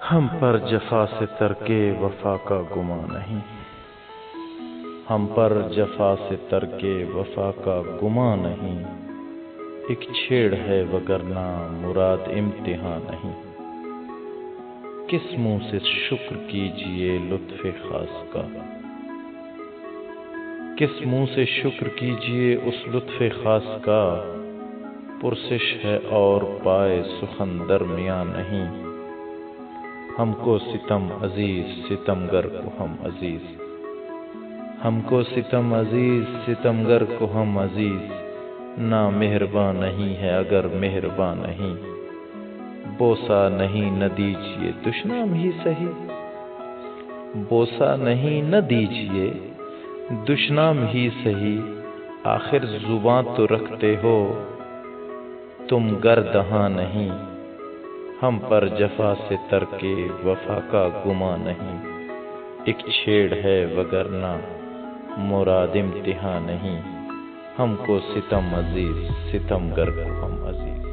ہم پر جفا سے ترکے وفا کا گمان نہیں، ہم پر جفا سے ترکے وفا کا گمان نہیں، ایک چھیڑ ہے وگرنہ مراد امتحان نہیں۔ کس منہ سے شکر کیجئے لطف خاص کا، کس منہ سے شکر کیجئے اس لطف خاص کا، پرسش ہے اور پائے سخن درمیان نہیں۔ ہم کو ستم عزیز ستمگر کو ہم عزیز، ہم کو ستم عزیز ستمگر کو ہم عزیز، نا مہرباں نہیں ہے اگر مہرباں نہیں۔ بوسہ نہیں نہ دیجئے دشنام ہی سہی، بوسہ نہیں نہ دیجئے دشنام ہی سہی، آخر زباں تو رکھتے ہو تم گر دہاں نہیں۔ ہم پر جفا سے ترکے وفا کا گمان نہیں، ایک چھیڑ ہے وگرنہ مراد امتحان نہیں۔ ہم کو ستم عزیز ستمگر کو ہم عزیز۔